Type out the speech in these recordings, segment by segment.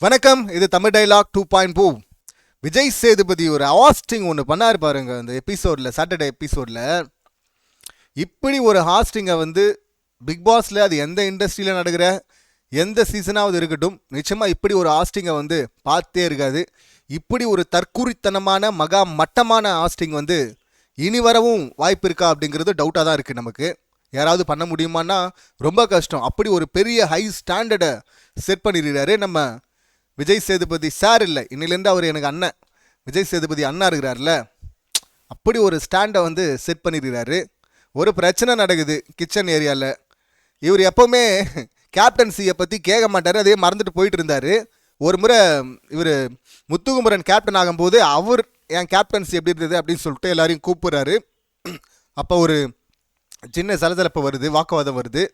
வணக்கம். இது தமிழ் டைலாக் 2.0. விஜய் சேதுபதி ஒரு ஹாஸ்டிங் ஒன்று பண்ணார் பாருங்க அந்த எபிசோடில், சாட்டர்டே எபிசோடில். இப்படி ஒரு ஹாஸ்டிங்கை பிக் பாஸில் அது எந்த இண்டஸ்ட்ரியில் நடக்கிற எந்த சீசனாவது இருக்கட்டும், நிச்சயமாக இப்படி ஒரு ஹாஸ்டிங்கை பார்த்தே இருக்காது. இப்படி ஒரு தற்குறித்தனமான மகா மட்டமான ஹாஸ்டிங் இனி வரவும் வாய்ப்பு இருக்கா அப்படிங்கிறது டவுட்டாக தான் இருக்குது நமக்கு. யாராவது பண்ண முடியுமான்னா ரொம்ப கஷ்டம். அப்படி ஒரு பெரிய ஹை ஸ்டாண்டர்டை செட் பண்ணிடுறாரு நம்ம விஜய் சேதுபதி சார். இல்லை, இன்னிலேருந்து அவர் எனக்கு அண்ணன், விஜய் சேதுபதி அண்ணா இருக்கிறார்ல, அப்படி ஒரு ஸ்டாண்டை செட் பண்ணிடுறாரு. ஒரு பிரச்சனை நடக்குது கிச்சன் ஏரியாவில். இவர் எப்போவுமே கேப்டன்சியை பற்றி கேட்க மாட்டார், அதே மறந்துட்டு போயிட்டு இருந்தார். ஒரு முறை இவர் முத்துகுமரன் கேப்டன் ஆகும்போது அவர் என் கேப்டன்சி எப்படி இருந்தது அப்படின்னு சொல்லிட்டு எல்லாரையும் கூப்பிட்றாரு. அப்போ ஒரு சின்ன சலசலப்பு வருது, வாக்குவாதம் வருது.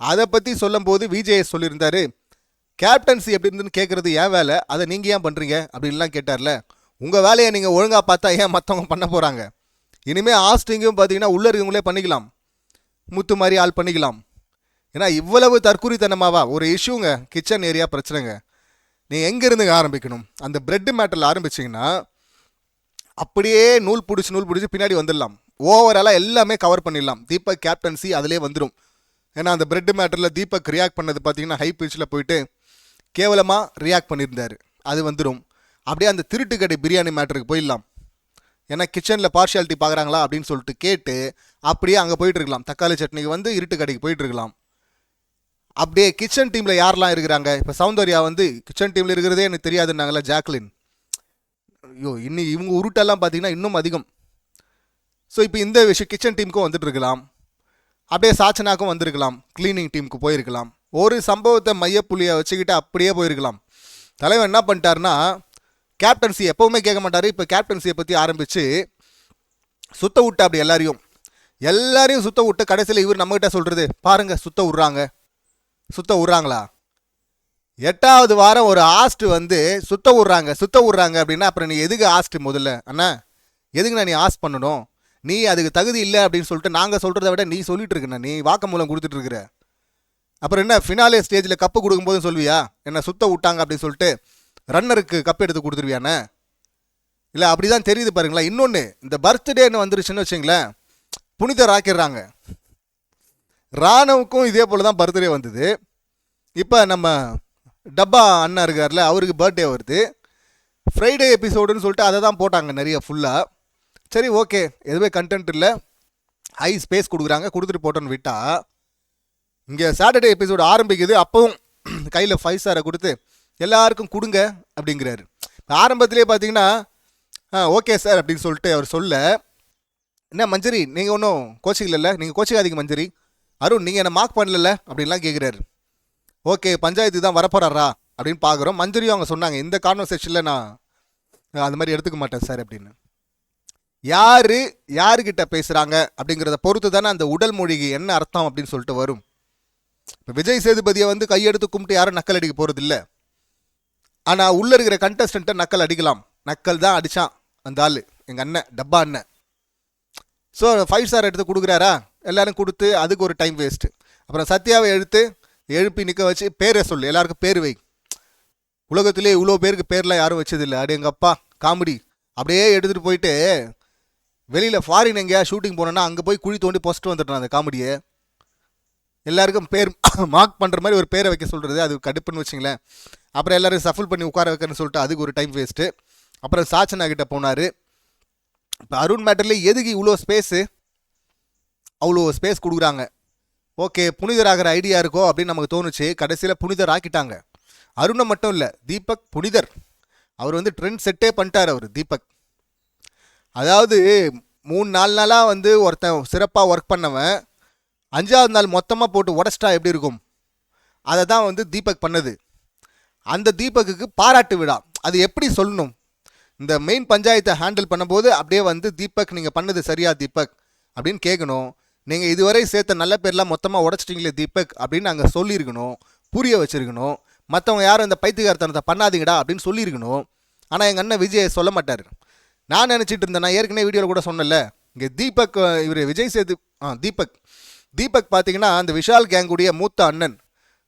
அதை பற்றி சொல்லும்போது விஜய் சொல்லியிருந்தார், கேப்டன்சி எப்படி இருந்துன்னு கேட்குறது ஏன் வேலை, அதை நீங்கள் ஏன் பண்ணுறீங்க அப்படின்லாம் கேட்டார்ல. உங்கள் வேலையை நீங்கள் ஒழுங்காக பார்த்தா ஏன் மற்றவங்க பண்ண போகிறாங்க? இனிமேல் ஹாஸ்டிங்கும் பார்த்தீங்கன்னா உள்ளே இருக்கவங்களே பண்ணிக்கலாம், முத்து மாதிரி ஆள் பண்ணிக்கலாம். ஏன்னா இவ்வளவு தற்குறித்தனமாவா ஒரு இஷ்யூங்க, கிச்சன் ஏரியா பிரச்சனைங்க. நீங்கள் எங்கேருந்துங்க ஆரம்பிக்கணும்? அந்த பிரெட் மேட்டரில் ஆரம்பிச்சிங்கன்னா அப்படியே நூல் பிடிச்சி பின்னாடி வந்துடலாம். ஓவராலாக எல்லாமே கவர் பண்ணிடலாம். தீபக் கேப்டன்சி அதிலே வந்துடும். ஏன்னா அந்த பிரெட் மேட்டரில் தீபக் ரியாக்ட் பண்ணது பார்த்தீங்கன்னா ஹை பிச்சில் போயிட்டு கேவலமாக ரியாக்ட் பண்ணியிருந்தார், அது வந்துடும். அப்படியே அந்த திருட்டு கடை பிரியாணி மேட்டருக்கு போயிடலாம். ஏன்னா கிச்சனில் பார்ஷியாலிட்டி பார்க்குறாங்களா அப்படின்னு சொல்லிட்டு கேட்டு அப்படியே அங்கே போயிட்டுருக்கலாம். தக்காளி சட்னிக்கு இருட்டு கடைக்கு போயிட்டுருக்கலாம். அப்படியே கிச்சன் டீமில் யாரெல்லாம் இருக்கிறாங்க? இப்போ சௌந்தர்யா கிச்சன் டீமில் இருக்கிறதே எனக்கு தெரியாதுன்னாங்களா, ஜாக்லின். ஐயோ, இன்னும் இவங்க உருட்டெல்லாம் பார்த்தீங்கன்னா இன்னும் அதிகம். ஸோ இப்போ இந்த விஷயம் கிச்சன் டீமுக்கும் வந்துட்டுருக்கலாம். அப்படியே சாச்சனாக்கும் வந்திருக்கலாம், கிளீனிங் டீமுக்கு போயிருக்கலாம். ஒரு சம்பவத்தை மையப்புள்ளியை வச்சுக்கிட்டு அப்படியே போயிருக்கலாம். தலைவன் என்ன பண்ணிட்டாருன்னா, கேப்டன்சி எப்போவுமே கேட்க மாட்டார். இப்போ கேப்டன்சியை பற்றி ஆரம்பித்து சுத்த விட்டு அப்படி எல்லாரையும் சுத்த விட்டு கடைசியில் இவர் நம்மகிட்ட சொல்கிறது, பாருங்கள் சுத்த விட்றாங்களா? 8வது வாரம் ஒரு ஹாஸ்ட் சுத்த விட்றாங்க அப்படின்னா அப்புறம் நீ எதுக்கு ஹாஸ்ட்? முதல்ல அண்ணா எதுக்குண்ணா நீ ஹாஸ்ட் பண்ணணும்? நீ அதுக்கு தகுதி இல்லை அப்படின்னு சொல்லிட்டு நாங்கள் சொல்கிறத விட நீ சொல்லிட்டு இருக்கண்ணா, நீ வாக்குமூலம் கொடுத்துட்டு இருக்கிற. அப்புறம் என்ன ஃபினாலே ஸ்டேஜில் கப்பு கொடுக்கும்போதும் சொல்வியா என்ன சுத்த விட்டாங்க அப்படின்னு சொல்லிட்டு ரன்னருக்கு கப்பு எடுத்து கொடுத்துருவியாண்ணே? இல்லை, அப்படி தான் தெரியுது பாருங்களேன். இன்னொன்று, இந்த பர்த்டேன்னு வந்துருச்சுன்னு வச்சுங்களேன், புனிதர் ஆக்கிடுறாங்க. ராணுவுக்கும் இதே போல் தான் பர்த்டே வந்தது. இப்போ நம்ம டப்பா அண்ணா இருக்கார்ல, அவருக்கு பர்த்டே வருது. ஃப்ரைடே எபிசோடுன்னு சொல்லிட்டு அதை தான் போட்டாங்க நிறைய ஃபுல்லாக. சரி, ஓகே, எதுவுமே கண்டென்ட் இல்லை, ஹை ஸ்பேஸ் கொடுத்துட்டு போட்டோன்னு விட்டா, இங்கே சாட்டர்டே எபிசோடு ஆரம்பிக்குது. அப்பவும் கையில் 5 ஸ்டாரை கொடுத்து எல்லாருக்கும் கொடுங்க அப்படிங்கிறாரு. ஆரம்பத்திலே பார்த்தீங்கன்னா ஓகே சார் அப்படின்னு சொல்லிட்டு அவர் சொல்ல, என்ன மஞ்சரி நீங்கள் ஒன்றும் கோச்சிக்கல, நீங்கள் கோச்சிக்காதீங்க மஞ்சரி, அருண் நீங்கள் என்னை மார்க் பண்ணல அப்படின்லாம் கேட்குறாரு. ஓகே, பஞ்சாயத்து தான் வரப்போறாரா அப்படின்னு பார்க்குறோம். மஞ்சரியும் அவங்க சொன்னாங்க, இந்த கான்வர்சேஷனில் நான் அந்த மாதிரி எடுத்துக்க மாட்டேன் சார் அப்படின்னு. யாருக்கிட்ட பேசுகிறாங்க அப்படிங்கிறத பொறுத்து தானே அந்த உடல் மொழிக்கு என்ன அர்த்தம் அப்படின்னு சொல்லிட்டு வரும். இப்போ விஜய் சேதுபதியை கையெடுத்து கும்பிட்டு யாரும் நக்கல் அடிக்க போகிறது இல்லை. ஆனால் உள்ளே இருக்கிற கண்டஸ்டண்ட்டை நக்கல் அடிக்கலாம். நக்கல் தான் அடித்தான் அந்த ஆள், எங்கள் அண்ணன் டப்பா அண்ணன். ஸோ 5 ஸ்டார் எடுத்து கொடுக்குறாரா, எல்லோரும் கொடுத்து அதுக்கு ஒரு டைம் வேஸ்ட்டு. அப்புறம் சத்யாவை எழுப்பி நிற்க வச்சு பேரை சொல்லு, எல்லாருக்கும் பேர் வை. உலகத்திலே இவ்வளோ பேருக்கு பேர்லாம் யாரும் வச்சதில்லை. அப்படி எங்கள் அப்பா காமெடி அப்படியே எடுத்துகிட்டு போயிட்டு வெளியில் ஃபாரின் எங்கேயா ஷூட்டிங் போனோன்னா அங்கே போய் குழி தோண்டி போஸ்ட்டு வந்துட்டான் அந்த காமெடியை. எல்லாருக்கும் பேர் மார்க் பண்ணுற மாதிரி ஒரு பேரை வைக்க சொல்கிறது, அது கடுப்புன்னு வச்சிங்களேன். அப்புறம் எல்லோரும் சஃபுல் பண்ணி உட்கார வைக்கிறேன்னு சொல்லிட்டு அதுக்கு ஒரு டைம் வேஸ்ட்டு. அப்புறம் சாச்சனா கிட்ட போனார். இப்போ அருண் மேட்டரில் எதுக்கு இவ்வளோ ஸ்பேஸு, அவ்வளோ ஸ்பேஸ் கொடுக்குறாங்க. ஓகே, புனிதராகிற ஐடியா இருக்கோ அப்படின்னு நமக்கு தோணுச்சு. கடைசியில் புனிதர் ஆக்கிட்டாங்க. அருணை மட்டும் இல்லை, தீபக் புனிதர். அவர் ட்ரெண்ட் செட்டே பண்ணிட்டார் அவர் தீபக். அதாவது 3-4 நாளாக ஒருத்தன் சிறப்பாக ஒர்க் பண்ணவன் 5வது நாள் மொத்தமாக போட்டு உடச்சிட்டா எப்படி இருக்கும்? அதை தான் தீபக் பண்ணது. அந்த தீபக்குக்கு பாராட்டு விழா. அது எப்படி சொல்லணும்? இந்த மெயின் பஞ்சாயத்தை ஹேண்டில் பண்ணும்போது அப்படியே தீபக் நீங்கள் பண்ணது சரியா தீபக் அப்படின்னு கேட்கணும். நீங்கள் இதுவரை சேர்த்த நல்ல பேர்லாம் மொத்தமாக உடச்சிட்டிங்களே தீபக் அப்படின்னு அங்கே சொல்லியிருக்கணும், புரிய வச்சுருக்கணும். மற்றவங்க யாரும் இந்த பைத்தியகாரத்தனத்தை பண்ணாதீங்கடா அப்படின்னு சொல்லியிருக்கணும். ஆனால் எங்கள் அண்ணன் விஜய் சொல்ல மாட்டார். நான் நினச்சிட்டு இருந்தேன், நான் ஏற்கனவே வீடியோவில் கூட சொன்னல, இங்கே தீபக் இவர் விஜய் சேது தீபக் பார்த்தீங்கன்னா அந்த விஷால் கேங்குடைய மூத்த அண்ணன்.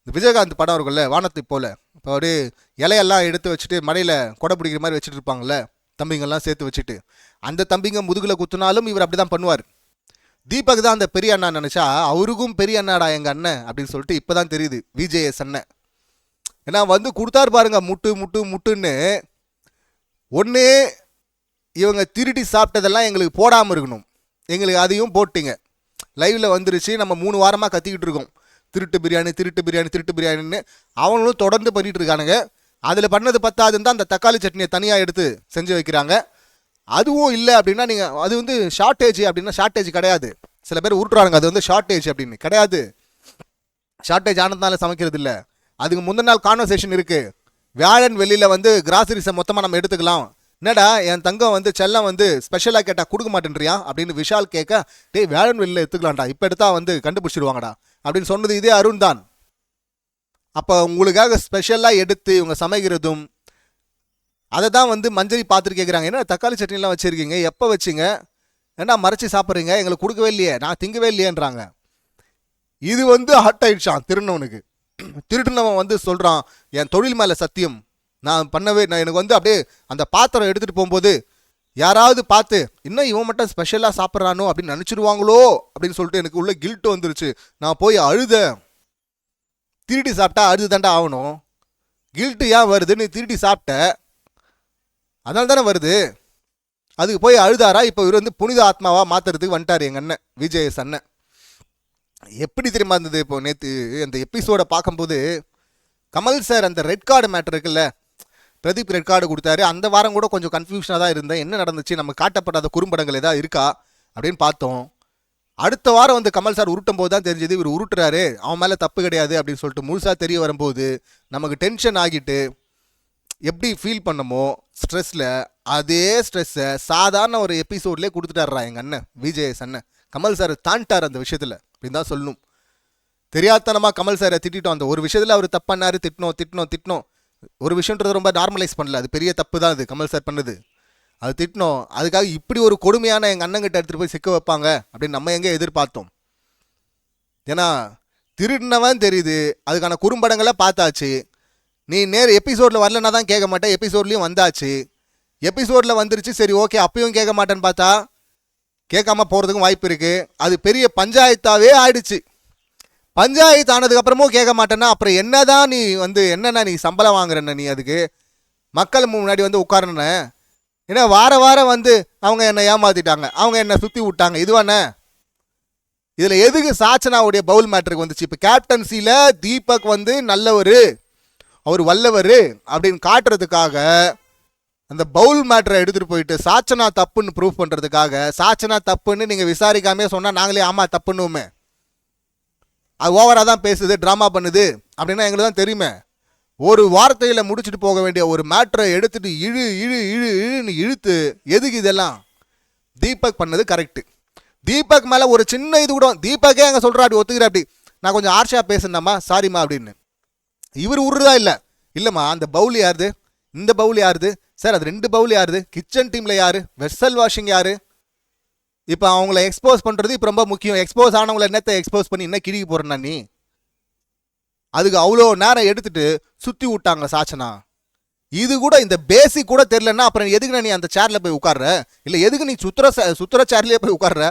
இந்த விஜயகாந்த் படம் இருக்குல்ல வானத்தை போல, இப்போ அப்படியே இலையெல்லாம் எடுத்து வச்சுட்டு மலையில் கொடை பிடிக்கிற மாதிரி வச்சுட்டு இருப்பாங்கள்ல தம்பிங்கெல்லாம் சேர்த்து வச்சுட்டு, அந்த தம்பிங்க முதுகில் குத்துனாலும் இவர் அப்படி தான் பண்ணுவார். தீபக் தான் அந்த பெரிய அண்ணா நினச்சா அவருக்கும் பெரிய அண்ணாடா எங்கள் அண்ணன் அப்படின்னு சொல்லிட்டு இப்போ தான் தெரியுது விஜேஎஸ் அண்ணன். ஏன்னா வந்து கொடுத்தாரு பாருங்க முட்டு முட்டு முட்டுன்னு. ஒன்று இவங்க திருடி சாப்பிட்டதெல்லாம் எங்களுக்கு போடாமல் இருக்கணும், எங்களுக்கு அதையும் போட்டிங்க. லைவில் வந்துருச்சு, நம்ம 3 வாரமாக கத்திக்கிட்டு இருக்கோம் திருட்டு பிரியாணி திருட்டு பிரியாணி திருட்டு பிரியாணின்னு. அவங்களும் தொடர்ந்து பண்ணிகிட்டு இருக்கானுங்க. அதில் பண்ணது பத்தாதுன்னு தான் அந்த தக்காளி சட்னியை தனியாக எடுத்து செஞ்சு வைக்கிறாங்க. அதுவும் இல்லை அப்படின்னா நீங்கள் அது வந்து ஷார்ட்டேஜ் அப்படின்னா ஷார்ட்டேஜ் கிடையாது. சில பேர் உருட்டுறாங்க அது வந்து ஷார்ட்டேஜ் அப்படின்னு. கிடையாது, ஷார்ட்டேஜ் ஆனதுனால சமைக்கிறது இல்லை. அதுக்கு முந்தின நாள் கான்வர்சேஷன் இருக்குது. வியாழன் வெளியில் வந்து கிராசரிஸை மொத்தமாக நம்ம எடுத்துக்கலாம். என்னடா என் தங்கம் வந்து செல்லம் வந்து ஸ்பெஷலாக கேட்டால் கொடுக்க மாட்டேன்றியா அப்படின்னு விஷால் கேட்க, டேய் வியாழன் வெளியில் எடுத்துக்கலாம்டா, இப்போ எடுத்தா வந்து கண்டுபிடிச்சிடுவாங்கடா அப்படின்னு சொன்னது இதே அருண் தான். அப்போ உங்களுக்காக ஸ்பெஷலாக எடுத்து இவங்க சமைக்கிறதும் அதை தான் வந்து மஞ்சரி பார்த்துட்டு கேட்குறாங்க, என்ன தக்காளி சட்னிலாம் வச்சுருக்கீங்க, எப்போ வச்சிங்க, ஏன்னா மறைச்சி சாப்பிட்றீங்க, எங்களுக்கு கொடுக்கவே இல்லையே, நான் திங்கவே இல்லையேன்றாங்க. இது வந்து ஹட் ஆயிடுச்சான் திருநவனுக்கு. திருட்டுனவன் வந்து சொல்கிறான், என் தொழில் மேலே சத்தியம் நான் பண்ணவே, நான் எனக்கு வந்து அப்படியே அந்த பாத்திரம் எடுத்துகிட்டு போகும்போது யாராவது பார்த்து இன்னும் இவன் மட்டும் ஸ்பெஷலாக சாப்பிட்றானோ அப்படின்னு நினச்சிடுவாங்களோ அப்படின்னு சொல்லிட்டு எனக்கு உள்ள கில்ட்டு வந்துருச்சு. நான் போய் அழுதேன். திருடி சாப்பிட்டா அழுது தாண்டா ஆகணும். கில்ட்டு ஏன் வருது, நீ திருடி சாப்பிட்ட அதனால தானே வருது. அதுக்கு போய் அழுதாரா. இப்போ இவர் வந்து புனித ஆத்மாவாக மாற்றுறதுக்கு வந்துட்டார் எங்கள் அண்ணன் விஜயஸ் அண்ணன். எப்படி தெரியுமா இருந்தது, இப்போ நேற்று அந்த எபிசோடை பார்க்கும்போது கமல் சார் அந்த ரெட் கார்டு மேட்ரு இருக்குல்ல, பிரதீப் ரெட் கார்டு கொடுத்தாரு. அந்த வாரம் கூட கொஞ்சம் கன்ஃபியூஷனாக தான் இருந்தேன், என்ன நடந்துச்சு, நம்ம காட்டப்படாத குறும்படங்கள் ஏதாவது இருக்கா அப்படின்னு பார்த்தோம். அடுத்த வாரம் வந்து கமல் சார் உருட்டும் போது தான் தெரிஞ்சது இவர் உருட்டுறாரு, அவன் மேலே தப்பு கிடையாது அப்படின்னு சொல்லிட்டு முழுசாக தெரிய வரும்போது நமக்கு டென்ஷன் ஆகிட்டு எப்படி ஃபீல் பண்ணமோ ஸ்ட்ரெஸ்ஸில், அதே ஸ்ட்ரெஸ்ஸை சாதாரண ஒரு எபிசோட்லேயே கொடுத்துட்டாரா எங்கள் அண்ணன் விஜயஸ் அண்ணன். கமல் சார் தாண்டார் அந்த விஷயத்தில் அப்படின்னு தான் சொல்லணும். தெரியாதனமாக கமல் சாரை திட்டோம். அந்த ஒரு விஷயத்தில் அவர் தப்பானாரு, திட்டினோம். ஒரு விஷயன்றது ரொம்ப நார்மலைஸ் பண்ணல, அது பெரிய தப்பு தான் அது கமல் சார் பண்ணது, அது திட்டினோம். அதுக்காக இப்படி ஒரு கொடுமையான எங்கள் அண்ணங்கிட்ட எடுத்துகிட்டு போய் சிக்க வைப்பாங்க அப்படின்னு நம்ம எங்கே எதிர்பார்த்தோம். ஏன்னா திருடினவன் தெரியுது, அதுக்கான குறும்படங்களை பார்த்தாச்சு. நீ எபிசோடில் வரலன்னா தான் கேட்க மாட்டேன், எபிசோட்லேயும் வந்தாச்சு, எபிசோடில் வந்துருச்சு, சரி ஓகே அப்பயும் கேட்க மாட்டேன்னு பார்த்தா கேட்காம போகிறதுக்கும் வாய்ப்பு இருக்குது. அது பெரிய பஞ்சாயத்தாகவே ஆயிடுச்சு. பஞ்சாயத்து ஆனதுக்கப்புறமும் கேட்க மாட்டேன்னா அப்புறம் என்னதான் நீ வந்து என்னென்ன நீ சம்பளம் வாங்குறேன்ன, நீ அதுக்கு மக்கள் முன்னாடி வந்து உட்காரணுன்னு. ஏன்னா வாரம் வந்து அவங்க என்னை ஏமாற்றிட்டாங்க, அவங்க என்னை சுற்றி விட்டாங்க, இதுவானே. இதில் எதுக்கு சாச்சனாவுடைய பவுல் மேட்ருக்கு வந்துச்சு. இப்போ கேப்டன்சியில் தீபக் வந்து நல்லவர், அவர் வல்லவர் அப்படின்னு காட்டுறதுக்காக அந்த பவுல் மேட்ரை எடுத்துகிட்டு போயிட்டு சாச்சனா தப்புன்னு ப்ரூவ் பண்ணுறதுக்காக, சாச்சனா தப்புன்னு நீங்கள் விசாரிக்காமே சொன்னால் நாங்களே ஆமாம் தப்புன்னுமே, அது ஓவராக தான் பேசுது, ட்ராமா பண்ணுது அப்படின்னா எங்களுக்கு தான் தெரியுமே. ஒரு வார்த்தையில் முடிச்சுட்டு போக வேண்டிய ஒரு மேட்ரை எடுத்துகிட்டு இழுன்னு இழுத்து எதுக்கு இதெல்லாம். தீபக் பண்ணது கரெக்டு. தீபக் மேலே ஒரு சின்ன இது கூட தீபக்கே அங்கே சொல்கிறா, அப்படி ஒத்துக்கிற, அப்படி நான் கொஞ்சம் ஆர்ஷாக பேசுனேம்மா சாரிம்மா அப்படின்னு. இவர் உருதா இல்லைம்மா அந்த பவுல் யாருது, இந்த பவுல் யாருது சார், அது 2 பவுல் யாருது, கிச்சன் டீமில் யார், வெஸ்ஸல் வாஷிங் யார். இப்போ அவங்கள எக்ஸ்போஸ் பண்ணுறது இப்போ ரொம்ப முக்கியம். எக்ஸ்போஸ் ஆனவங்களை என்னத்தை எக்ஸ்போஸ் பண்ணி என்ன கிழிக்க போகிறேன்னா நீ, அதுக்கு அவ்வளோ நேரம் எடுத்துட்டு சுற்றி விட்டாங்க சாச்சனா. இது கூட இந்த பேசிக் கூட தெரிலன்னா அப்புறம் எதுக்கு நீ அந்த சேரில் போய் உட்கார்ற, இல்லை எதுக்கு நீ சுத்துற சேர்லேயே போய் உட்கார்ற.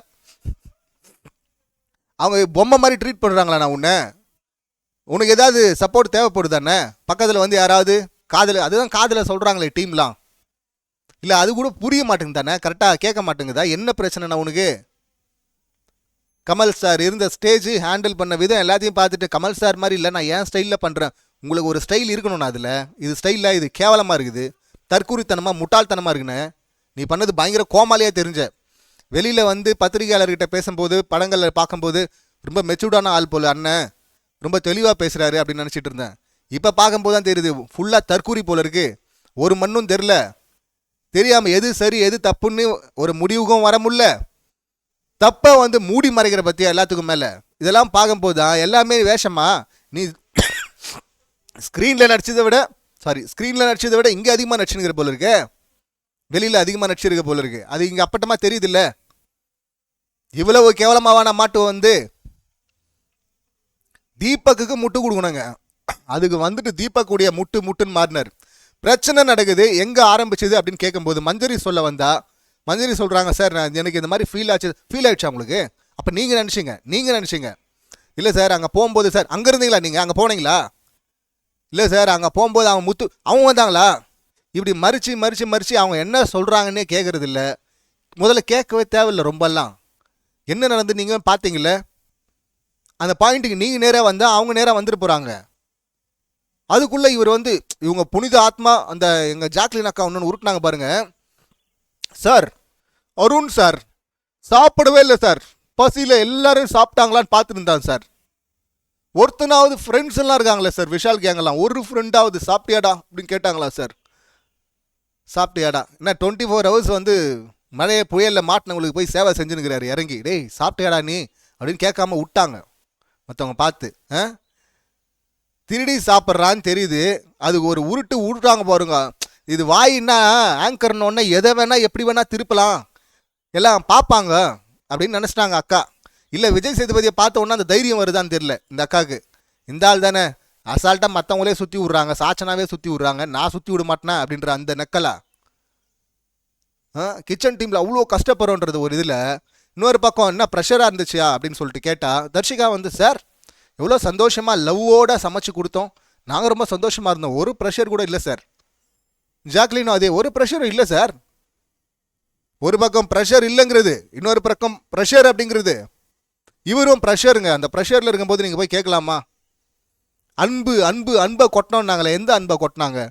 அவங்க பொம்மை மாதிரி ட்ரீட் பண்ணுறாங்களா நான் உனக்கு ஏதாவது சப்போர்ட் தேவைப்படுதானே, பக்கத்தில் வந்து யாராவது காதில், அதுதான் காதில் சொல்கிறாங்களே டீம்லாம், இல்லை அது கூட புரிய மாட்டேங்குது தானே, கரெக்டாக கேட்க மாட்டேங்குதா, என்ன பிரச்சனைண்ணா உனக்கு. கமல் சார் இருந்த ஸ்டேஜ் ஹேண்டில் பண்ண விதம் எல்லாத்தையும் பார்த்துட்டு கமல் சார் மாதிரி இல்லை, நான் ஏன் ஸ்டைலில் பண்ணுறேன், உங்களுக்கு ஒரு ஸ்டைல் இருக்கணும்ண்ணா, அதில் இது ஸ்டைலில் இது கேவலமாக இருக்குது, தற்கூரித்தனமாக முட்டாள்தனமாக இருக்குண்ணே, நீ பண்ணது பயங்கர கோமாலியாக தெரிஞ்ச. வெளியில் வந்து பத்திரிகையாளர்கிட்ட பேசும்போது படங்களில் பார்க்கும்போது ரொம்ப மெச்சூர்டான ஆள் போல் அண்ணன், ரொம்ப தெளிவாக பேசுகிறாரு அப்படின்னு நினச்சிட்டு இருந்தேன். இப்போ பார்க்கும்போது தான் தெரியுது ஃபுல்லாக தற்கூரி போல் இருக்குது, ஒரு மண்ணும் தெரியாமல் எது சரி எது தப்புன்னு ஒரு முடிவுக்கும் வர முடியல, தப்பை வந்து மூடி மறைக்கிற பற்றியா எல்லாத்துக்கும் மேலே. இதெல்லாம் பார்க்கும்போது தான் எல்லாமே வேஷமா, நீ ஸ்க்ரீனில் நடிச்சதை விட இங்கே அதிகமாக நடிச்சுங்கிற போல இருக்கு, வெளியில் அதிகமாக நடிச்சிருக்க போல இருக்கு, அது இங்கே அப்பட்டமாக தெரியுது இல்லை. இவ்வளவு கேவலமாவான மாட்டு வந்து தீபக்குக்கு முட்டு கொடுக்கணுங்க. அதுக்கு வந்துட்டு தீபக்குடைய முட்டுன்னு மாறினார். பிரச்சனை நடக்குது, எங்கே ஆரம்பிச்சது அப்படின்னு கேட்கும்போது மஞ்சரி சொல்ல வந்தா, மஞ்சரி சொல்கிறாங்க, சார் நான் எனக்கு இந்த மாதிரி ஃபீல் ஆயிடுச்சா உங்களுக்கு? அப்போ நீங்கள் நினச்சிங்க இல்லை சார் அங்கே போகும்போது, சார் அங்கே இருந்தீங்களா, நீங்கள் அங்கே போனீங்களா? இல்லை சார் அங்கே போகும்போது அவங்க வந்தாங்களா? இப்படி மறித்து அவங்க என்ன சொல்கிறாங்கன்னே கேட்குறது இல்லை. முதல்ல கேட்கவே தேவையில்லை ரொம்பலாம். என்ன நடந்து நீங்கள் பார்த்தீங்கள, அந்த பாயிண்ட்டுக்கு நீங்கள் நேராக வந்தால் அவங்க நேராக வந்துட்டு போகிறாங்க. அதுக்குள்ளே இவர் இவங்க புனித ஆத்மா அந்த எங்கள் ஜாக்லின் அக்கா ஒன்று உருட்டினாங்க பாருங்க. சார் அருண் சார் சாப்பிடவே இல்லை சார், பசியில் எல்லாரும் சாப்பிட்டாங்களான்னு பார்த்துட்டு இருந்தாங்க சார். ஒருத்தனாவது ஃப்ரெண்ட்ஸ் எல்லாம் இருக்காங்களே சார், விஷால் கேங்கெல்லாம், ஒரு ஃப்ரெண்டாவது சாப்பிட்டியாடா அப்படின்னு கேட்டாங்களா சார்? சாப்பிட்டியாடா என்ன 24 hours மழையை புயலில் மாட்டினவங்களுக்கு போய் சேவை செஞ்சுனுக்கிறாரு இறங்கி. டேய் சாப்பிட்டியாடா நீ அப்படின்னு கேட்காம விட்டாங்க மற்றவங்க பார்த்து. திருடி சாப்பிட்றான்னு தெரியுது, அதுக்கு ஒரு உருட்டாங்க பாருங்க. இது வாயின்னா ஆங்கர்னோடனே எதை வேணால் எப்படி வேணால் திருப்பலாம், எல்லாம் பார்ப்பாங்க அப்படின்னு நினச்சிட்டாங்க அக்கா. இல்லை விஜய் சேதுபதியை பார்த்த உடனே அந்த தைரியம் வருதான்னு தெரியல இந்த அக்காவுக்கு. இந்த ஆள் தானே அசால்ட்டாக மற்றவங்களே சுற்றி விட்றாங்க, சாச்சனாவே சுற்றி விட்றாங்க, நான் சுற்றி விட மாட்டேனா அப்படின்ற அந்த நக்கலா. கிச்சன் டீமில் அவ்வளோ கஷ்டப்படுறோன்றது ஒரு இதில். இன்னொரு பக்கம் என்ன ப்ரெஷராக இருந்துச்சியா அப்படின்னு சொல்லிட்டு கேட்டால் தர்ஷிகா சார் எவ்வளோ சந்தோஷமாக லவ்வோடு சமைச்சு கொடுத்தோம், நாங்கள் ரொம்ப சந்தோஷமாக இருந்தோம், ஒரு ப்ரெஷர் கூட இல்லை சார். ஜாக்லினும் அதே, ஒரு ப்ரெஷரும் இல்லை சார். ஒரு பக்கம் ப்ரெஷர் இல்லைங்கிறது, இன்னொரு பக்கம் ப்ரெஷர் அப்படிங்கிறது. இவரும் ப்ரெஷருங்க. அந்த ப்ரெஷரில் இருக்கும்போது நீங்கள் போய் கேட்கலாமா? அன்பை கொட்டினோன்னாங்களே, எந்த அன்பை கொட்டினாங்க?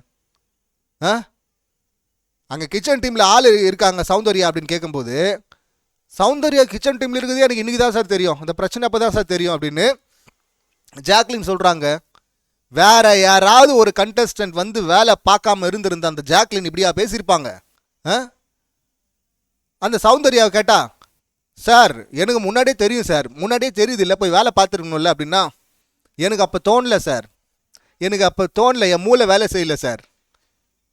அங்கே கிச்சன் டீமில் ஆள் இருக்காங்க சௌந்தர்யா அப்படின்னு கேட்கும்போது, சௌந்தர்யா கிச்சன் டீமில் இருக்குது எனக்கு இன்றைக்கி தான் சார் தெரியும், அந்த பிரச்சனை அப்போ தான் சார் தெரியும் அப்படின்னு ஜாக்லின் சொல்கிறாங்க. வேற யாராவது ஒரு கண்டஸ்டன்ட் வேலை பார்க்காம இருந்திருந்த அந்த ஜாக்லின் இப்படியா பேசியிருப்பாங்க? அந்த சௌந்தர்யாவை கேட்டா, சார் எனக்கு முன்னாடியே தெரியும் சார், முன்னாடியே தெரியுது இல்லை, போய் வேலை பார்த்துருக்கணும்ல அப்படின்னா, எனக்கு அப்போ தோணலை சார், என் மூளை வேலை செய்யலை சார்.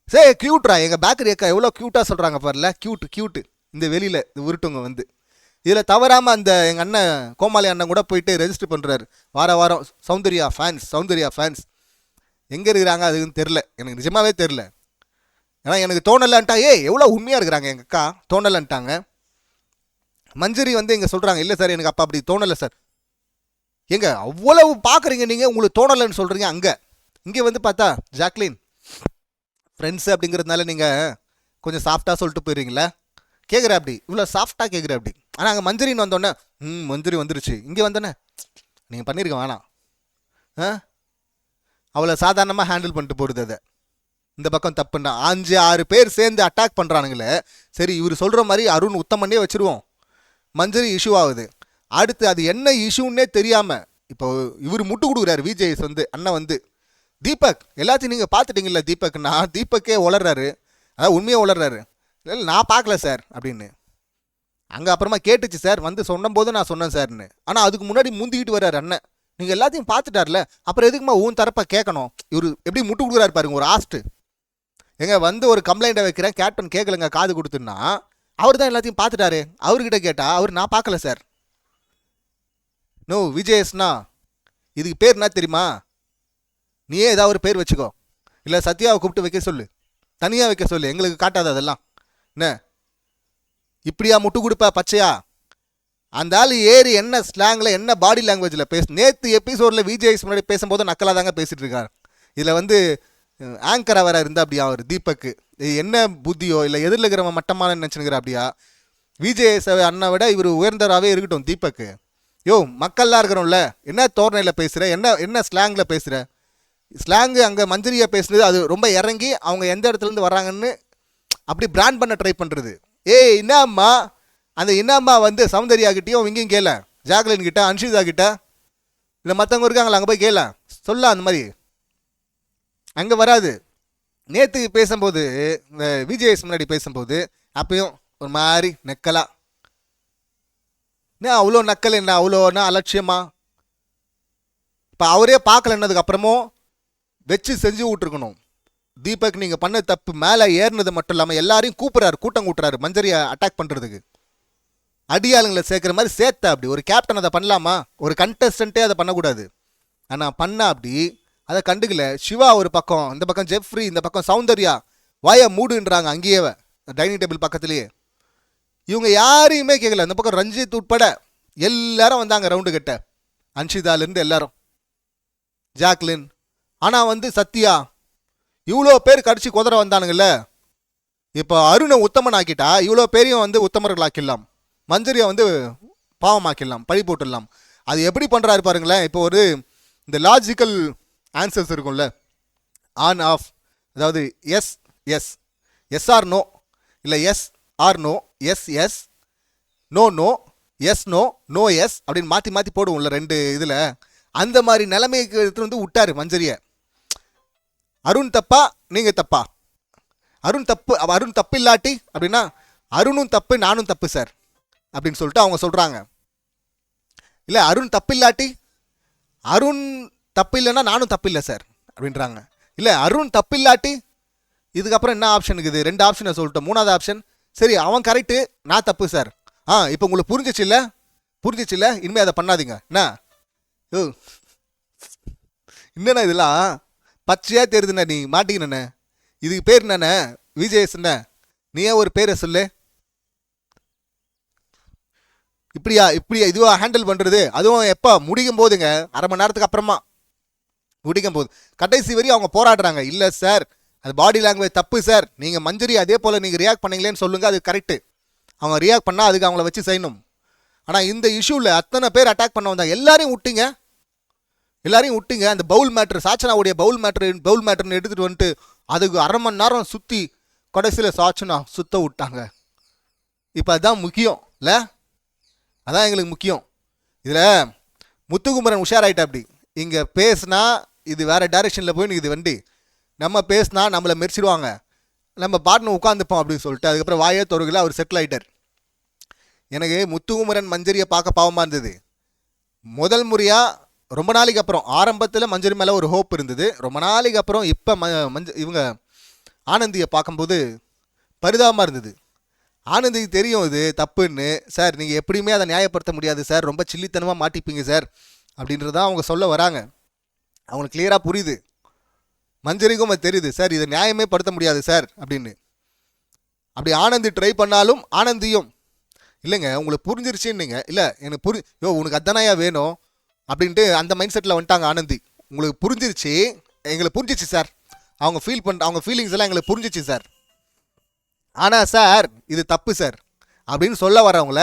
சே க்யூட்ரா, எங்கள் பேக்கரி அக்கா எவ்வளோ க்யூட்டாக சொல்கிறாங்க பாருல, க்யூட்டு இந்த வெளியில் இது உருட்டுங்க இதில் தவறாமல் அந்த எங்கள் அண்ணன் கோமாளி அண்ணன் கூட போயிட்டு ரெஜிஸ்டர் பண்ணுறாரு வாரம் சௌந்தர்யா ஃபேன்ஸ் எங்கே இருக்கிறாங்க அதுன்னு தெரில, எனக்கு நிஜமாகவே தெரில. ஏன்னா எனக்கு தோணலைன்ட்டா, எவ்வளோ உண்மையாக இருக்கிறாங்க எங்கள் அக்கா, தோணலைன்ட்டாங்க. மஞ்சரி இங்கே சொல்கிறாங்க, இல்லை சார் எனக்கு அப்போ அப்படி தோணலை சார். எங்க அவ்வளவு பார்க்குறீங்க நீங்கள், உங்களுக்கு தோணலைன்னு சொல்கிறீங்க. இங்கே பார்த்தா ஜாக்லின் ஃப்ரெண்ட்ஸு அப்படிங்கிறதுனால நீங்கள் கொஞ்சம் சாஃப்டாக சொல்லிட்டு போயிடுறீங்களா, கேட்குற அப்படி இவ்வளோ சாஃப்டாக கேட்குற அப்படி. ஆனால் அங்கே மஞ்சரின்னு வந்தோடனே மஞ்சரி வந்துருச்சு, இங்கே வந்தோடனே நீங்கள் பண்ணியிருக்க வேணாம், அவ்வளோ சாதாரணமாக ஹேண்டில் பண்ணிட்டு போடுது. அதை இந்த பக்கம் தப்புன்னா 5-6 பேர் சேர்ந்து அட்டாக் பண்ணுறானுங்களே. சரி இவர் சொல்கிற மாதிரி அருண் உத்தமன்னே வச்சுருவோம், மஞ்சரி இஷ்யூ ஆகுது. அடுத்து அது என்ன இஷ்யூன்னே தெரியாமல் இப்போ இவர் முட்டு கொடுக்குறாரு விஜேஎஸ் அண்ணன் தீபக் எல்லாத்தையும் நீங்கள் பார்த்துட்டீங்களா தீபக்னா, தீபக்கே உளர்றாரு, அதாவது உண்மையாக உளர்றாரு. இல்லை நான் பார்க்கல சார் அப்படின்னு. அங்கே அப்புறமா கேட்டுச்சு சார், சொன்னபோது நான் சொன்னேன் சார்னு. ஆனால் அதுக்கு முன்னாடி முந்திக்கிட்டு வர்றாரு அண்ணன், நீங்கள் எல்லாத்தையும் பார்த்துட்டார்ல அப்புறம் எதுக்குமா உன் தரப்பை கேட்கணும். இவர் எப்படி முட்டு கொடுக்குறாரு பாருங்க, ஒரு ஆஸ்ட்டு. ஒரு கம்ப்ளைண்ட்டை வைக்கிறேன், கேப்டன் கேட்கலங்க காது கொடுத்துன்னா, அவர் தான் எல்லாத்தையும் பார்த்துட்டாரு. அவர்கிட்ட கேட்டால் அவர் நான் பார்க்கல சார். நோ விஜயஸ்னா இதுக்கு பேர் என்ன தெரியுமா, நீயே ஏதாவது ஒரு பேர் வச்சுக்கோ, இல்லை சத்யாவை கூப்பிட்டு வைக்க சொல்லு, தனியாக வைக்க சொல்லு, எங்களுக்கு காட்டாது அதெல்லாம். என்ன இப்படியா முட்டு கொடுப்பா பச்சையா? அந்த ஆள் ஏறி என்ன ஸ்லாங்கில் என்ன பாடி லாங்குவேஜில் நேற்று எபிசோடில் விஜேஎஸ் முன்னாடி பேசும்போது நக்கலாக தாங்க பேசிகிட்டு இருக்கார். இதில் ஆங்கராக வேற இருந்தால் அப்படியா அவர் தீபக்கு, என்ன புத்தியோ இல்லை எதிரில் இருக்கிறவன் மட்டமான நினச்சினுக்கிற அப்படியா? விஜேஎஸ் அண்ணா விட இவர் உயர்ந்தராகவே இருக்கட்டும் தீபக்கு. மக்கள்லாம் இருக்கிறோம்ல, என்ன தோரணையில் பேசுகிற, என்ன ஸ்லாங்கில் பேசுகிற? ஸ்லாங்கு அங்கே மஞ்சரியா பேசுனது அது ரொம்ப இறங்கி அவங்க எந்த இடத்துலேருந்து வராங்கன்னு அப்படி பிராண்ட் பண்ண ட்ரை பண்ணுறது. என்னம்மா அந்த என்னம்மா சௌந்தர்யா கிட்டேயும் இங்கேயும் கேள, ஜாக்லின் கிட்ட, அன்ஷிதா கிட்ட, இல்லை மற்றவங்க இருக்காங்களா அங்கே போய் கேள சொல்ல, அந்த மாதிரி அங்கே வராது. நேற்று பேசும்போது இந்த விஜேஎஸ் முன்னாடி பேசும்போது அப்பயும் ஒரு மாதிரி நக்கலா, என்ன அவ்வளோ நக்கல், என்ன அவ்வளோன்னா அலட்சியமா? இப்போ அவரே பார்க்கலன்னதுக்கு அப்புறமும் வச்சு செஞ்சு விட்டுருக்கணும். தீபக் நீங்கள் பண்ண தப்பு மேலே ஏறினது மட்டும் இல்லாமல் எல்லாரையும் கூட்டம் கூட்டுறாரு மஞ்சரியை அட்டாக் பண்ணுறதுக்கு. அடியாளுங்களை சேர்க்குற மாதிரி சேர்த்த அப்படி ஒரு கேப்டன் அதை பண்ணலாமா? ஒரு கண்டஸ்டன்ட்டே அதை பண்ணக்கூடாது. ஆனால் பண்ணா அப்படி அதை கண்டுக்கல. சிவா ஒரு பக்கம், இந்த பக்கம் ஜெஃப்ரி, இந்த பக்கம் சௌந்தர்யா வாய மூடுன்றாங்க அங்கேயே டைனிங் டேபிள் பக்கத்துலேயே. இவங்க யாரையுமே கேட்கல. அந்த பக்கம் ரஞ்சித் உட்பட எல்லாரும் வந்தாங்க ரவுண்டு கட்ட, அன்ஷிதாலேருந்து எல்லாரும், ஜாக்லின். ஆனால் சத்யா இவ்வளோ பேர் கடிச்சு குதிரை வந்தானுங்கல்ல. இப்போ அருணை உத்தமன் ஆக்கிட்டா இவ்வளோ பேரையும் உத்தமர்கள் ஆக்கிடலாம், மஞ்சரியை பாவமாக்கிடலாம், பழி போட்டுடலாம். அது எப்படி பண்ணுறாரு பாருங்களேன். இப்போ ஒரு இந்த லாஜிக்கல் ஆன்சர்ஸ் இருக்கும்ல, ஆன் ஆஃப், அதாவது yes yes, yes or no, இல்லை yes or no, yes yes, no no, yes no, no yes அப்படின்னு மாற்றி மாற்றி போடுவோம்ல ரெண்டு இதில். அந்த மாதிரி நிலைமைக்கு எடுத்து விட்டார் மஞ்சரியை. அருண் தப்பா நீங்கள் தப்பா, அருண் தப்பு, அருண் தப்பு இல்லாட்டி அப்படின்னா அருணும் தப்பு நானும் தப்பு சார் அப்படின்னு சொல்லிட்டு அவங்க சொல்கிறாங்க. இல்லை அருண் தப்பு இல்லாட்டி, அருண் தப்பு இல்லைன்னா நானும் தப்பு இல்லை சார் அப்படின்றாங்க. இல்லை அருண் தப்பு இல்லாட்டி இதுக்கப்புறம் என்ன ஆப்ஷன் இருக்குது? ரெண்டு ஆப்ஷனை சொல்லிட்டோம். மூணாவது ஆப்ஷன், சரி அவன் கரெக்டு நான் தப்பு சார். இப்போ உங்களுக்கு புரிஞ்சிச்சு இல்லை, இனிமேல் அதை பண்ணாதீங்க. என்ன என்னண்ணா இதெல்லாம் பச்சையாக தெரியுதுண்ணே, நீ மாட்டிக்கினண்ணே, இதுக்கு பேர் என்னண்ணே விஜேஎஸ், என்ன நீயே ஒரு பேரை சொல்லு. இப்படியா இதுவா ஹேண்டில் பண்ணுறது? அதுவும் எப்போ முடிக்கும் போதுங்க, அரை மணி நேரத்துக்கு அப்புறமா முடிக்கும் போது. கடைசி வரையும் அவங்க போராடுறாங்க. இல்லை சார் அது பாடி லாங்குவேஜ் தப்பு சார், நீங்கள் மஞ்சரி அதே போல் நீங்கள் ரியாக்ட் பண்ணீங்களேன்னு சொல்லுங்கள், அது கரெக்டு. அவங்க ரியாக்ட் பண்ணால் அதுக்கு அவங்கள வச்சு செய்யணும். ஆனால் இந்த இஷ்யூவில் அத்தனை பேர் அட்டாக் பண்ண வந்தாங்க. எல்லாரையும் விட்டீங்க. அந்த பவுல் மேட்ரு, சாச்சனாவுடைய பவுல் மேட்ருன்னு எடுத்துகிட்டு வந்துட்டு அதுக்கு அரை மணி நேரம் சுற்றி கடைசியில் சாச்சனா சுத்த விட்டாங்க. இப்போ அதுதான் முக்கியம் இல்லை, அதான் எங்களுக்கு முக்கியம். இதில் முத்துக்குமரன் உஷாராயிட்டா. அப்படி இங்கே பேசுனா இது வேறு டைரெக்ஷனில் போய் இது வண்டி, நம்ம பேசுனா நம்மளை மெரிச்சிடுவாங்க, நம்ம பாட்டுன்னு உட்காந்துப்போம் அப்படின்னு சொல்லிட்டு அதுக்கப்புறம் வாயே தொடங்கல. அவர் செட்டில் ஆகிட்டார். எனக்கு முத்துக்குமரன் மஞ்சரியை பார்க்க பாவமாக இருந்தது. முதல் முறையாக ரொம்ப நாளைக்கு அப்புறம், ஆரம்பத்தில் மஞ்சரி மேலே ஒரு ஹோப் இருந்தது, ரொம்ப நாளைக்கு அப்புறம் இப்போ இவங்க ஆனந்தியை பார்க்கும்போது பரிதாபமாக இருந்தது. ஆனந்திக்கு தெரியும் இது தப்புன்னு. சார் நீங்கள் எப்படியுமே அதை நியாயப்படுத்த முடியாது சார், ரொம்ப சில்லித்தனமாக மாட்டிப்பீங்க சார் அப்படின்றதான் அவங்க சொல்ல வராங்க. அவங்களுக்கு கிளியராக புரியுது, மஞ்சரிக்கும் அது தெரியுது, சார் இதை நியாயமே படுத்த முடியாது சார் அப்படின்னு. அப்படி ஆனந்தி ட்ரை பண்ணாலும் ஆனந்தியும் இல்லைங்க உங்களுக்கு புரிஞ்சிருச்சுன்னுங்க, இல்லை எனக்கு உனக்கு அத்தனையா வேணும் அப்படின்ட்டு அந்த மைண்ட் செட்டில் வந்துட்டாங்க ஆனந்தி. உங்களுக்கு புரிஞ்சிருச்சு, எங்களுக்கு புரிஞ்சிச்சு சார், அவங்க ஃபீலிங்ஸ் எல்லாம் எங்களுக்கு புரிஞ்சிச்சு சார், ஆனால் சார் இது தப்பு சார் அப்படின்னு சொல்ல வரவங்கள,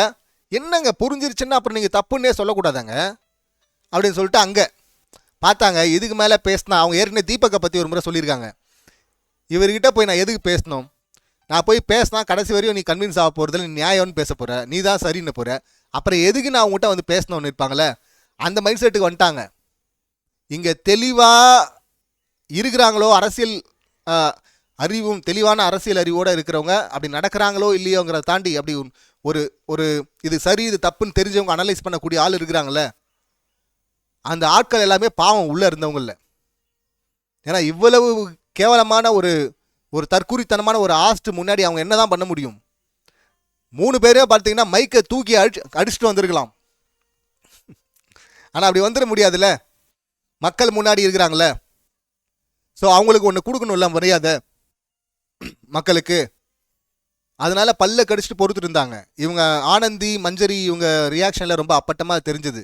என்னங்க புரிஞ்சிருச்சுன்னா அப்புறம் நீங்கள் தப்புன்னே சொல்லக்கூடாதாங்க அப்படின்னு சொல்லிட்டு அங்கே பார்த்தாங்க. இதுக்கு மேலே பேசினா அவங்க ஏற்கனவே தீபக்கை பற்றி ஒரு முறை சொல்லியிருக்காங்க. இவர்கிட்ட போய் நான் எதுக்கு பேசணும், நான் போய் பேசினா கடைசி வரையும் நீ கன்வின்ஸ் ஆக போகிறதில்ல, நீ நியாயம்னு பேச போகிற, நீ தான் சரின்னு போகிற, அப்புறம் எதுக்கு நான் அவங்ககிட்ட பேசணும்னு இருப்பாங்களே, அந்த மைண்ட் செட்டுக்கு வந்துட்டாங்க. இங்கே தெளிவாக இருக்கிறாங்களோ, அரசியல் அறிவும் தெளிவான அரசியல் அறிவோடு இருக்கிறவங்க அப்படி நடக்கிறாங்களோ இல்லையோங்கிறத தாண்டி அப்படி ஒரு இது சரி இது தப்புன்னு தெரிஞ்சவங்க அனலைஸ் பண்ணக்கூடிய ஆள் இருக்கிறாங்களே, அந்த ஆட்கள் எல்லாமே பாவம் உள்ளே இருந்தவங்கள. ஏன்னா இவ்வளவு கேவலமான ஒரு தற்குறித்தனமான ஒரு ஆஸ்ட் முன்னாடி அவங்க என்ன தான் பண்ண முடியும்? 3 பேரே பார்த்தீங்கன்னா மைக்கை தூக்கி அடிச்சுட்டு வந்திருக்கலாம். ஆனால் அப்படி வந்துட முடியாதுல்ல, மக்கள் முன்னாடி இருக்கிறாங்களே. ஸோ அவங்களுக்கு ஒன்று கொடுக்கணும்ல மரியாதை மக்களுக்கு. அதனால பல்ல கடிச்சிட்டு பொறுத்துட்டு இருந்தாங்க. இவங்க ஆனந்தி மஞ்சரி இவங்க ரியாக்ஷனில் ரொம்ப அப்பட்டமாக தெரிஞ்சது.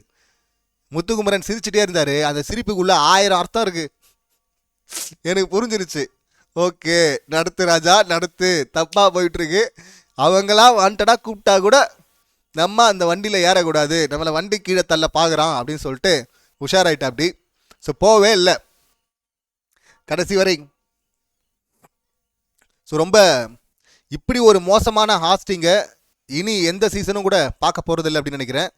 முத்துக்குமரன் சிரிச்சுட்டே இருந்தார். அந்த சிரிப்புக்குள்ள 1000 அர்த்தம் இருக்கு. எனக்கு புரிஞ்சிருச்சு. ஓகே நடத்து ராஜா நடத்து, தப்பாக போயிட்டுருக்கு. அவங்களாம் வாண்டடாக கூப்பிட்டா கூட நம்ம அந்த வண்டியில் ஏறக்கூடாது, நம்மளை வண்டி கீழே தள்ள பார்க்குறான் அப்படின்னு சொல்லிட்டு உஷாராயிட்டா அப்படி. ஸோ போவே இல்லை கடைசி வரை. ஸோ ரொம்ப இப்படி ஒரு மோசமான ஹாஸ்டிங்கை இனி எந்த சீசனும் கூட பார்க்க போகிறதில்லை அப்படின்னு நினைக்கிறேன்.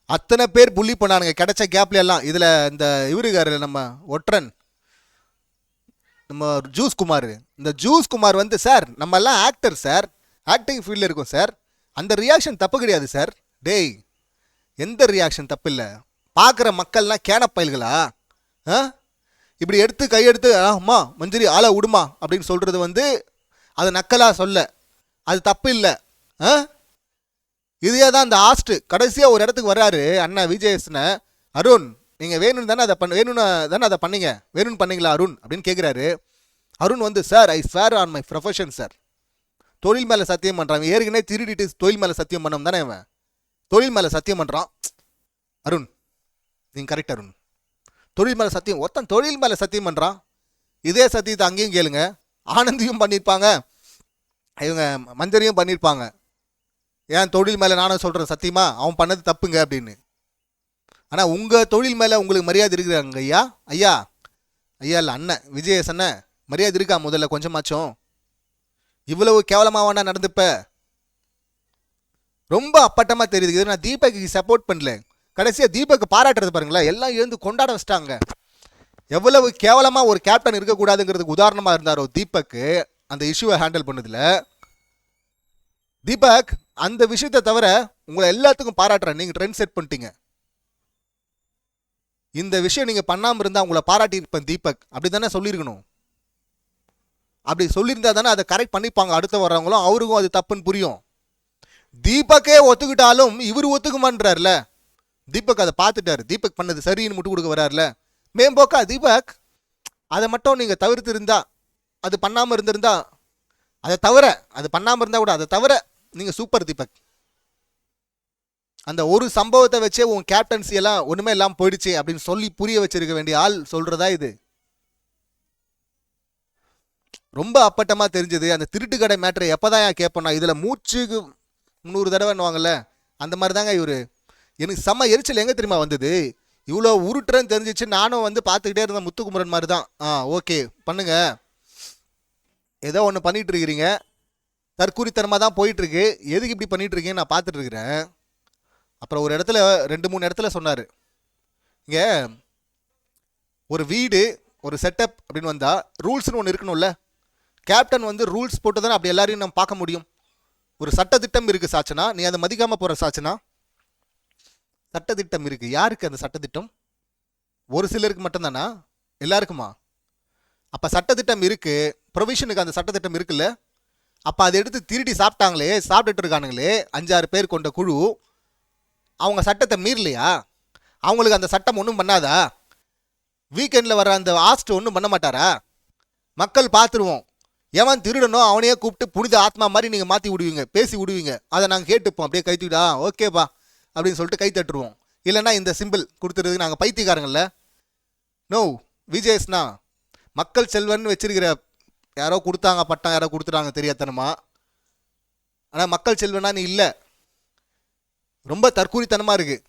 அத்தனை பேர் புள்ளி பண்ணானுங்க கிடைச்ச கேப்ல எல்லாம். இதில் இந்த இவருக்காரு நம்ம ஒற்றன், நம்ம ஜூஸ் குமார், இந்த ஜூஸ் குமார் சார் நம்ம எல்லாம் ஆக்டர் சார், ஆக்டிங் ஃபீல்டில் இருக்கும் சார், அந்த ரியாக்ஷன் தப்பு கிடையாது சார். டேய் எந்த ரியாக்ஷன் தப்பு இல்லை, பார்க்குற மக்கள்லாம் கேனப்பயல்களா? இப்படி எடுத்து கையெடுத்து அம்மா மஞ்சரி ஆளை விடுமா அப்படின்னு சொல்கிறது அதை நக்கலாக சொல்ல, அது தப்பு இல்லை. இதே தான் அந்த ஆஸ்ட்டு கடைசியாக ஒரு இடத்துக்கு வர்றாரு அண்ணா விஜயஸ்ன, அருண் நீங்கள் வேணும்னு தானே அதை வேணும்னு தானே அதை பண்ணீங்க, வேணும்னு பண்ணீங்களா அருண் அப்படின்னு கேட்குறாரு. அருண் வந்து sir I swear on my profession sir, தொழில் மேலே சத்தியம் பண்ணுறாங்க, ஏற்கனவே திருடிட்டு தொழில் மேலே சத்தியம் பண்ணோம் தானே இவன், தொழில் மேலே சத்தியம் பண்ணுறான். அருண் நீங்கள் கரெக்ட் அருண், தொழில் மேலே சத்தியம், ஒருத்தன் தொழில் மேலே சத்தியம் பண்ணுறான். இதே சத்தியத்தை அங்கேயும் கேளுங்க, ஆனந்தியும் பண்ணியிருப்பாங்க, இவங்க மஞ்சரியும் பண்ணியிருப்பாங்க. ஏன் தொழில் மேலே நானும் சொல்கிறேன் சத்தியமா அவன் பண்ணது தப்புங்க அப்படின்னு. ஆனால் உங்கள் தொழில் மேலே உங்களுக்கு மரியாதை இருக்கிறாங்க ஐயா, ஐயா ஐயா இல்லை அண்ணன் விஜயேஷ் அண்ணன், மரியாதை இருக்கா முதல்ல கொஞ்சமாச்சும்? இவ்வளவு கேவலமாவானா நடந்துப்ப? ரொம்ப அப்பட்டமாக தெரியுது. நான் தீபக்கு சப்போர்ட் பண்ணல, கடைசியாக தீபக்கு பாராட்டுறது பாருங்களேன், எல்லாம் எழுந்து கொண்டாட வச்சிட்டாங்க. எவ்வளவு கேவலமாக ஒரு கேப்டன் இருக்கக்கூடாதுங்கிறதுக்கு உதாரணமாக இருந்தாரோ தீபக்கு அந்த இஷ்யூவை ஹேண்டில் பண்ணதில். தீபக் அந்த விஷயத்தை தவிர உங்களை எல்லாத்துக்கும் பாராட்டுறேன், நீங்கள் ட்ரெண்ட் செட் பண்ணிட்டீங்க. இந்த விஷயம் நீங்கள் பண்ணாமல் இருந்தால் உங்களை பாராட்டியிருப்பேன் தீபக், அப்படி தானே சொல்லியிருக்கணும். அப்படி சொல்லியிருந்தா தானே அதை கரெக்ட் பண்ணிப்பாங்க அடுத்த வர்றவங்களும், அவருக்கும் அது தப்புன்னு புரியும். தீபக்கே ஒத்துக்கிட்டாலும் இவர் ஒத்துக்குமான்றார்ல, தீபக் அதை பார்த்துட்டாரு, தீபக் பண்ணது சரின்னு முட்டு கொடுக்க வர்றாருல, மேம்போக்கா தீபக் அதை மட்டும் நீங்கள் தவிர்த்து இருந்தா, அது பண்ணாமல் இருந்திருந்தா, அதை தவிர அது பண்ணாமல் இருந்தால் கூட அதை தவிர நீங்கள் சூப்பர் தீபக். அந்த ஒரு சம்பவத்தை வச்சே உன் கேப்டன்சி எல்லாம் ஒன்றுமே இல்லாமல் போயிடுச்சு அப்படின்னு சொல்லி புரிய வச்சிருக்க வேண்டிய ஆள் சொல்கிறதா இது? ரொம்ப அப்பட்டமாக தெரிஞ்சது. அந்த திருட்டு கடை மேட்டரை எப்போதான் கேட்போம்னா, இதில் மூச்சுக்கு 300 தடவைன்னுவாங்கல்ல, அந்த மாதிரி தாங்க இவர். எனக்கு செம்ம எரிச்சல் எங்கே தெரியுமா வந்தது, இவ்வளோ உருட்டுறேன்னு தெரிஞ்சிச்சு, நானும் வந்து பார்த்துக்கிட்டே இருந்தேன் முத்துக்குமரன் மாதிரி தான். ஓகே பண்ணுங்க, ஏதோ ஒன்று பண்ணிகிட்டு இருக்கிறீங்க, தற்கூரித்தனமாக தான் போயிட்டுருக்கு, எதுக்கு இப்படி பண்ணிகிட்டு இருக்கீங்கன்னு நான் பார்த்துட்டு இருக்கிறேன். அப்புறம் ஒரு இடத்துல 2-3 இடத்துல சொன்னார், இங்கே ஒரு வீடு ஒரு செட்டப் அப்படின்னு வந்தால் ரூல்ஸ்னு ஒன்று இருக்கணும்ல, கேப்டன் வந்து ரூல்ஸ் போட்டு தானே அப்படி எல்லாரையும் நம்ம பார்க்க முடியும். ஒரு சட்டத்திட்டம் இருக்குது சாச்சனா, நீ அதை மதிக்காமல் போகிற சாச்சனா. சட்டத்திட்டம் இருக்குது, யாருக்கு அந்த சட்டத்திட்டம்? ஒரு சிலருக்கு மட்டும்தானா, எல்லாருக்குமா? அப்போ சட்டத்திட்டம் இருக்குது, ப்ரொவிஷனுக்கு அந்த சட்டத்திட்டம் இருக்குல்ல, அப்போ அதை எடுத்து திருடி சாப்பிட்டாங்களே, சாப்பிட்டுட்டு இருக்கானுங்களே 5-6 பேர் கொண்ட குழு, அவங்க சட்டத்தை மீறலையா? அவங்களுக்கு அந்த சட்டம் ஒன்றும் பண்ணாதா? வீக்கெண்டில் வர அந்த ஹாஸ்ட் ஒன்றும் பண்ண மாட்டாரா? மக்கள் பார்த்துருவோம், எவன் திருடனோ அவனையே கூப்பிட்டு புனித ஆத்மா மாதிரி நீங்கள் மாற்றி விடுவீங்க, பேசி விடுவீங்க, அதை நாங்கள் கேட்டுப்போம், அப்படியே கை தூக்கிடா ஓகேப்பா அப்படின்னு சொல்லிட்டு கை தட்டுருவோம். இல்லைன்னா இந்த சிம்பிள் கொடுத்துறதுக்கு நாங்கள் பைத்தியக்காரங்கள்ல. நோ விஜயஸ்னா மக்கள் செல்வன்னு வச்சிருக்கிற, யாரோ கொடுத்தாங்க பட்டம், யாரோ கொடுத்துட்டாங்க தெரியாதனமா. ஆனால் மக்கள் செல்வனா நீ இல்லை, ரொம்ப தற்கூரித்தனமாக இருக்குது,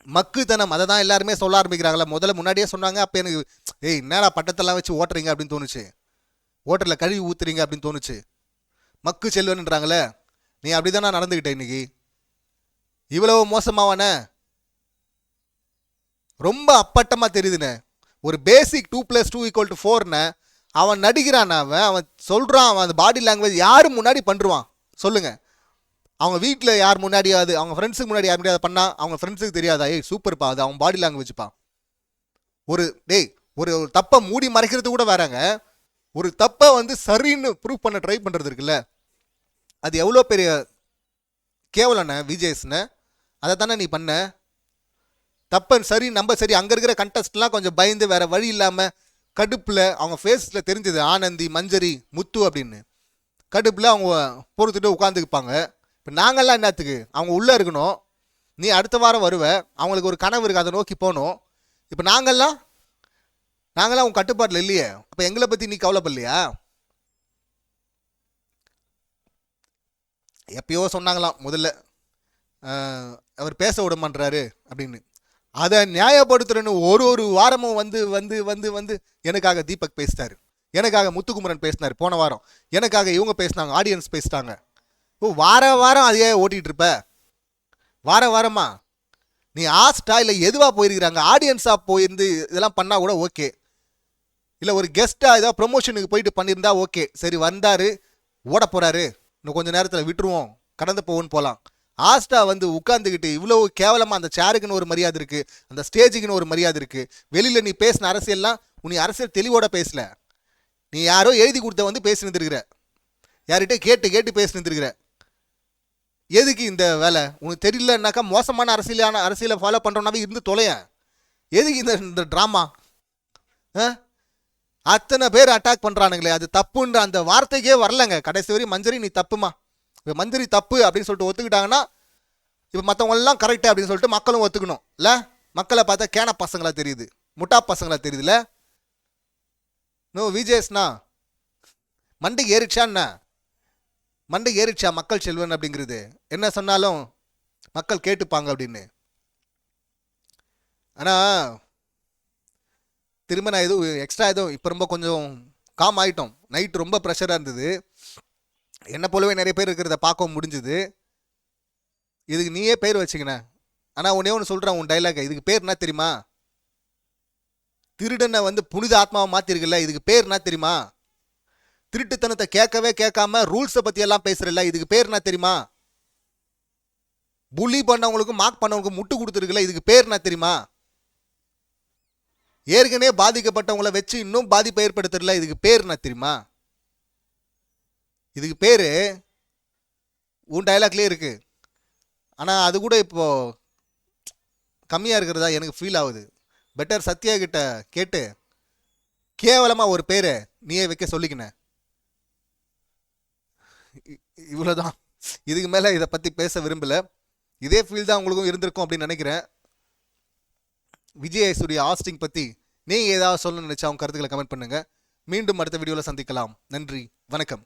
மக்குத்தனம். அதை தான் எல்லாருமே சொல்ல ஆரம்பிக்கிறாங்களா, முதல்ல முன்னாடியே சொன்னாங்க. அப்போ எனக்கு ஏய் என்னடா பட்டத்தெல்லாம் வச்சு ஓட்டுறீங்க அப்படின்னு தோணுச்சு, ஓட்டரில் கழுவி ஊற்றுறீங்க அப்படின்னு தோணுச்சு. மக்கு செல்வன்றாங்களே, நீ அப்படி தானே நடந்துக்கிட்ட இன்னைக்கு, இவ்வளவு மோசமாவான, ரொம்ப அப்பட்டமாக தெரியுதுண்ணே. ஒரு பேசிக் 2+2 = 4ன்னு அவன் நடிக்கிறான், அவன் சொல்கிறான், அவன் அந்த பாடி லாங்குவேஜ் யார் முன்னாடி பண்ணுறான் சொல்லுங்கள்? அவங்க வீட்டில் யார் முன்னாடியாவது, அவங்க ஃப்ரெண்ட்ஸுக்கு முன்னாடி யார் முன்னாடி பண்ணால் அவங்க ஃப்ரெண்ட்ஸுக்கு தெரியாதா? ஏய் சூப்பர்ப்பா, அது அவன் பாடி லாங்குவேஜ்ப்பா. ஒரு தப்பை மூடி மறைக்கிறது கூட வேறாங்க, ஒரு தப்பை வந்து சரின்னு ப்ரூவ் பண்ண ட்ரை பண்ணுறது இருக்குல்ல, அது எவ்வளோ பெரிய கேவலண்ணே விஜேஸ்ண்ணே. அதை தானே நீ பண்ண தப்பன் சரி, நம்ம சரி. அங்கே இருக்கிற கண்டஸ்ட்லாம் கொஞ்சம் பயந்து வேற வழி இல்லாமல் கடுப்பில், அவங்க ஃபேஸில் தெரிஞ்சது ஆனந்தி மஞ்சரி முத்து அப்படின்னு, கடுப்பில் அவங்க பொறுத்துட்டு உட்காந்துக்குப்பாங்க. இப்போ நாங்கள்லாம் என்னத்துக்கு, அவங்க உள்ளே இருக்கணும், நீ அடுத்த வாரம் வருவ, அவங்களுக்கு ஒரு கனவு இருக்குது, அதை நோக்கி போகணும். இப்போ நாங்கள்லாம் உங்கள் கட்டுப்பாட்டில் இல்லையே, அப்போ எங்களை பற்றி நீ கவலைப்படலையா? எப்பயோ சொன்னாங்களாம் முதல்ல அவர் பேச விடமான்றாரு அப்படின்னு, அதை நியாயப்படுத்துறேன்னு ஒரு வாரமும் வந்து வந்து வந்து வந்து எனக்காக தீபக் பேசிட்டாரு, எனக்காக முத்துக்குமரன் பேசினார், போன வாரம் எனக்காக இவங்க பேசினாங்க, ஆடியன்ஸ் பேசிட்டாங்க. வாரம் அதையே ஓட்டிகிட்டு இருப்ப, வாரமா நீ ஆஸ்டா இல்லை எதுவாக போயிருக்கிறாங்க, ஆடியன்ஸாக போயிருந்து இதெல்லாம் பண்ணால் கூட ஓகே, இல்லை ஒரு கெஸ்ட்டாக ஏதாவது ப்ரொமோஷனுக்கு போயிட்டு பண்ணியிருந்தா ஓகே, சரி வந்தார் ஓட போகிறாரு, இன்னும் கொஞ்சம் நேரத்தில் விட்டுருவோம் கடந்து போவோன்னு போகலாம். ஆஸ்டா வந்து உட்காந்துக்கிட்டு இவ்வளோ கேவலமாக, அந்த சேருக்குன்னு ஒரு மரியாதை இருக்குது, அந்த ஸ்டேஜுக்குன்னு ஒரு மரியாதை இருக்குது, வெளியில் நீ பேசின அரசியல்லாம் நீ அரசியல் தெளிவோட பேசல, நீ யாரோ எழுதி கொடுத்த வந்து பேசினுருக்கிற, யார்கிட்ட கேட்டு பேசினுருக்கிற. எதுக்கு இந்த வேலை உனக்கு தெரியலன்னாக்கா, மோசமான அரசியலை ஃபாலோ பண்ணுறோன்னாவே இருந்து தொலைய. எதுக்கு இந்த ட்ராமா? அத்தனை பேர் அட்டாக் பண்ணுறானுங்களே, அது தப்புன்ற அந்த வார்த்தைக்கே வரலங்க. கடைசி வரையும் மஞ்சரி நீ தப்புமா, இப்போ மஞ்சரி தப்பு அப்படின்னு சொல்லிட்டு ஒத்துக்கிட்டாங்கன்னா இப்போ மற்றவங்கெல்லாம் கரெக்டு அப்படின்னு சொல்லிட்டு மக்களும் ஒத்துக்கணும் இல்லை? மக்களை பார்த்தா கேன பசங்களா தெரியுது, முட்டா பசங்களா தெரியுதுல்ல? நோ விஜேஸ்னா மண்டை ஏறிச்சான்னா, மண்டை ஏறிச்சா மக்கள் செல்வன் அப்படிங்கிறது என்ன சொன்னாலும் மக்கள் கேட்டுப்பாங்க அப்படின்னு. ஆனால் திரும்ப நான் எதுவும் எக்ஸ்ட்ரா எதுவும் இப்போ ரொம்ப கொஞ்சம் காம் ஆகிட்டோம். நைட் ரொம்ப ப்ரெஷராக இருந்தது, என்ன போலவே நிறைய பேர் இருக்கிறத பார்க்க முடிஞ்சுது. இதுக்கு நீயே பேர் வச்சுக்கின. ஆனால் ஒன்றே ஒன்று சொல்கிறேன், உன் டைலாக் இதுக்கு பேர் என்ன தெரியுமா? திருடனை வந்து புனித ஆத்மாவை மாற்றிருக்குல்ல, இதுக்கு பேர் என்ன தெரியுமா? திருட்டுத்தனத்தை கேட்கவே கேட்காம ரூல்ஸை பற்றி எல்லாம் பேசுறல, இதுக்கு பேர் என்ன தெரியுமா? புலி பண்ணவங்களுக்கும் மார்க் பண்ணவங்களுக்கும் முட்டு கொடுத்துருக்குல்ல, இதுக்கு பேர் என்ன தெரியுமா? ஏற்கனவே பாதிக்கப்பட்டவங்களை வச்சு இன்னும் பாதிப்பை ஏற்படுத்தல, இதுக்கு பேர் என்ன தெரியுமா? இதுக்கு பேர் உன் டைலாக்லேயே இருக்கு. ஆனால் அது கூட இப்போ கம்மியாக இருக்கிறதா எனக்கு ஃபீல் ஆகுது. பெட்டர் சத்யா கிட்ட கேட்டு கேவலமாக ஒரு பேரை நீயே வைக்க சொல்லிக்கின. இவ்வளோதான், இதுக்கு மேலே இதை பற்றி பேச விரும்பலை. இதே ஃபீல் தான் உங்களுக்கும் இருந்திருக்கும் அப்படின்னு நினைக்கிறேன். விஜய் ஐஸ்வர்யா ஆஸ்டிங் பற்றி நீங்கள் ஏதாவது சொல்லணும்னு நினச்சா அவங்க கருத்துக்களை கமெண்ட் பண்ணுங்கள். மீண்டும் அடுத்த வீடியோவில் சந்திக்கலாம். நன்றி, வணக்கம்.